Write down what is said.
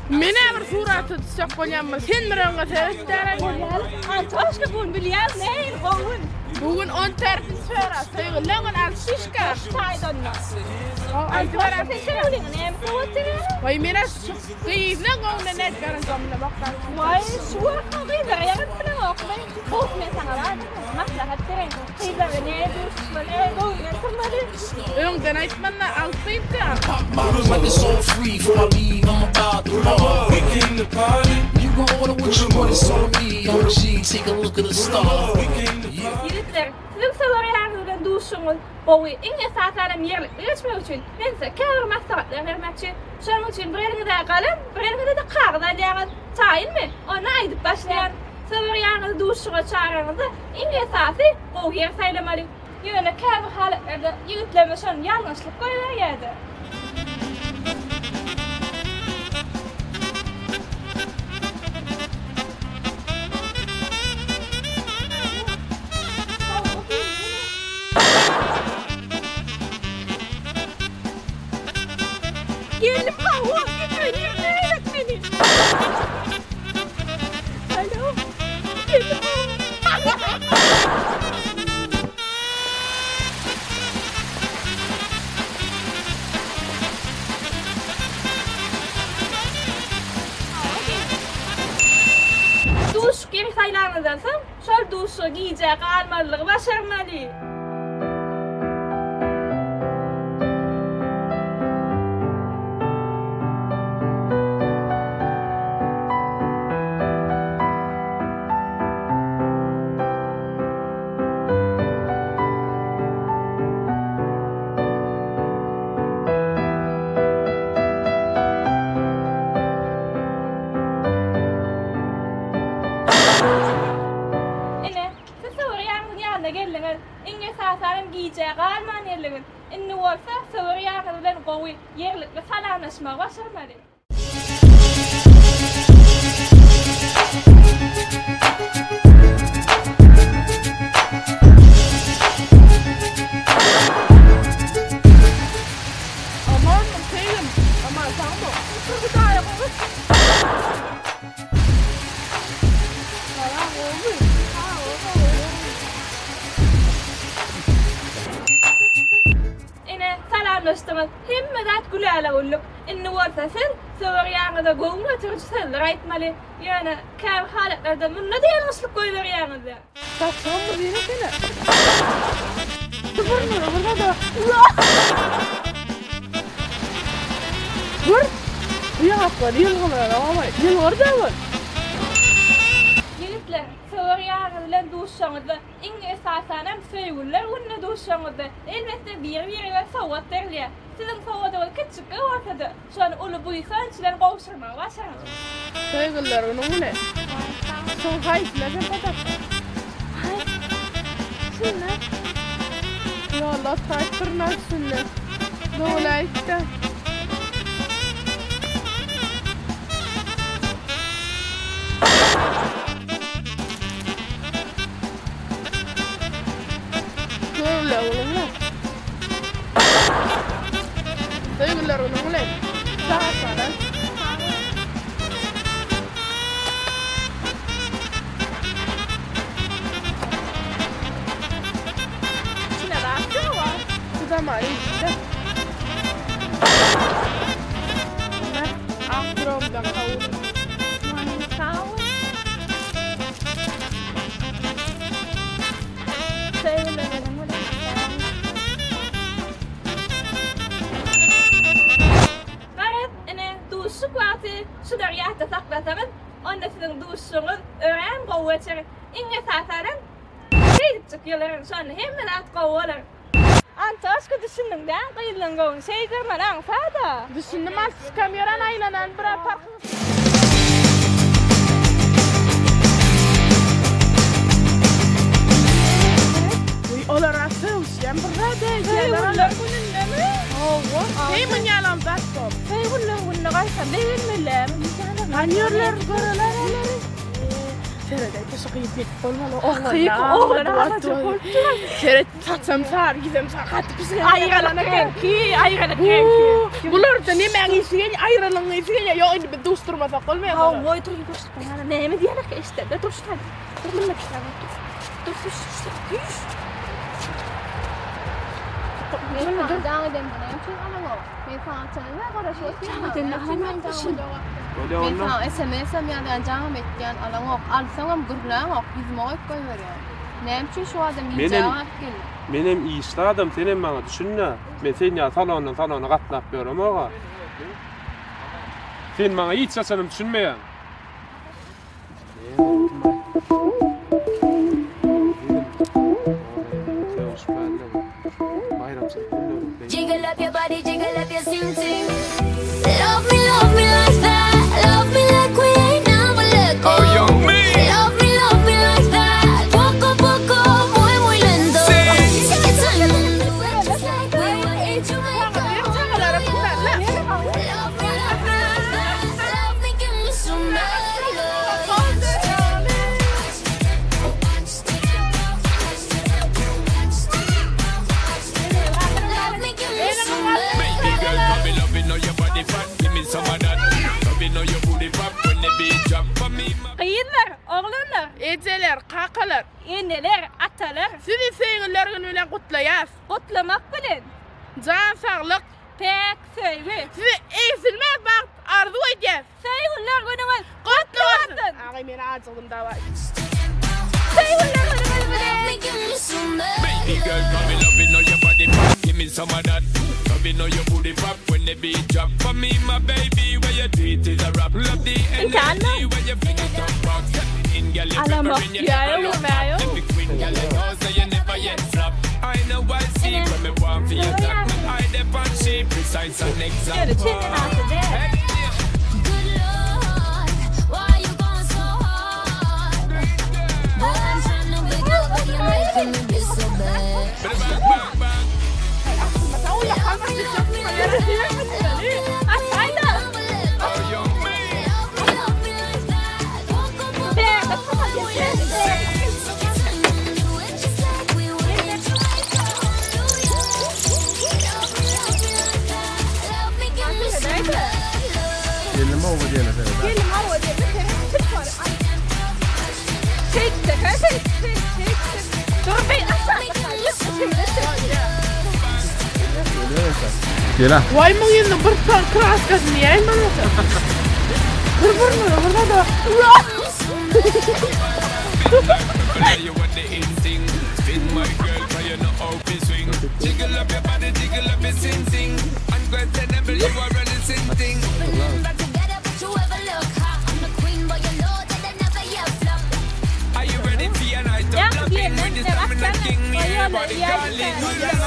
Mene bir suratı tsaq bolýanma. Sen miranga täretdären bolýar. Antaşka bun bilýär näin goňun. Bugün 10 terpin söra. Söýgülen alşyşka. Taýdanma. Aytbaran Sen näme kowatdyr? Vay mene gyýyna goňna net garan gamna bakdan. Vay suwa qyýlar ýaryp bilen okmay. Bok men saňa bar. Maslahat berem. Qyýlar näme düşmeli goňna turmady. Öňden aýtmanna altypka. Models like it's all free before I leave. I'm about to love. We came to party. You gon' order what you want, it's on me. I'm a G, take a look at the star. We came to Yigitler, sizin sewerýäriniň duşuňyz bowy iňe saatlarym ýerlik geçmek üçin men size käbir maslahatlar bermekçi. Şonuň üçin biriniňizde galam, biriniňizde de kagda diýen taýynmy? Onu aýdyp başlaýan. Sewerýäriniň duşuňa çağırýanynda iňe saaty bowy ýer saýlamaly. Ýöne käbir halatlarda ýigitler şonu ýalňyşlyk goýberýärdi. Gelip kahve gitmedi, ne etmedi? Alo, gelip duş geri saylanmadan soň şol duşy giýjek almalygy başarmaly. İnge saatlarım giyecek alman yerliğin. İnni olsa sewerýäriniň bilen gowy ýerlikle salamlaşmak başarmaly. Aman teyim. Aman tamam. Bir daha yapalım. Salamlaşdyňyz hemme zat güläle bolduk. Inni bolsa sen sewerýäriniňde goňma türkçeler aýtmaly. Ýöne käbir halatlarda munna diýençlik goýberýärmiz. Saçma mı diýene sene? Burada. Dur. Ýa-da ýylgylar, away. Ýylgyr da. Yigitler, sewerýäriniň bilen duşşaňyzda iňe esasanem söýgüller günne duşşaňyzda elbetde bir-birine sowat berýär. Sizin sowatynız kiçik bolsa-da, şonu uly buýsançylar gowşurmagy başaraň. Söýgüller onuň ne? Soň haýsylary patak. Hay. Şuna. Ya Allah taýtyrnasyny. Dolayda. Söýgüller onuň ne? Saatlaran. Şuna bak, Tudamary işte. Akromdan kavur. Şular ýahta saklatamyn, onda sizin duşuňyz ören gowatçy. Iňe saatlaryň şeýdip çykýarlar, şonu hemme zat gowalar. Antaşka düşündiňden gyýylan gowy şeýdirmän fada. Düşündim az kameran aýlanan bir park. Olar asılşyan burada Seýgüller günündemi? Owa. Hey munyalan zatkom. Seýgüller gününe gaýsa beýilmeler. Anýarlar göreler. Serede sokayım bir olmalı. Kıyık oğlan. Seret satsam sar gizem sar katı pisi. Ayrılana kenki. Bunlar da ne mengisigen ayrılana isigen ya yok ini bedusturmasa olmaya. Ha voy dur yürüş bana. Ne mi diyene ki işte. De dur sen. Dur lan işte. Dur dur. Jangan dem bana için ama o. Mesela kadar Mesela SMS'm yani jangan bekleyen alangok. Alsangam gurlangok. Gizmoy koyuyor. Nemçi şu adam mincağa gel. Benim işladım senin bana düşünme. Ben sen ya salona katlap diyorum oğa. Sen bana hiç saçanım düşünmeyen. Jiggle up your body, jiggle up your sing. Love me like that. Love me like we ain't never let go. Oh, young me. Love me like that. Poco, muy lento. Take your time and do it just like we were in Jamaica. Love me like that. Love me, give me some Kıyınlar, oğlanlar, Eceler, kakalar. enneler, atalar, Sizi sevgililerin bilen kutlayas. kutlamak bilen Can sağlık. pek söyle. Sizi eksilmez bak arzu edeceğiz. Sevgililer gününüz Kutlu olsun. olsun. Ağay beni acıldım da var. Sevgililer gününüz bilen. Love me, give me some Baby girl, come in, loving all your body pop. Give me some of that. Loving all your booty pop when the beat drop. For me, my baby, where you do it is a rap. Love the energy when you fling it up back. In girl, you Alla pepper in your macchiaio, pepper in Romeo. your Every queen girl, you know, so you never yet flop. I know I see when me want for you that. I dep on shape, precise and exact. Şöyle çenin altı de. Good Lord, why you going so hard? Boy, I'm trying to be good, but you're making me be so bad. Aşağıda. Oh, young me. Pek, atma. Gelin mi over diyelim efendim? Gelin hava dedi. Çık var. Çekti. Çekti. Dur bey aşağı. Gel ha. Vay mı yine bir kraskasın yayın mı? Vur da. You want the instinct. Spin my girl, 'cause you know how to swing. Jiggle up your body, jiggle up your sing. Unquestionable, you are running sing. Are you ready for your night of Ya loving? diyelim With the de stamina baksana. king, Koyuyorlar, everybody yani calling. sen.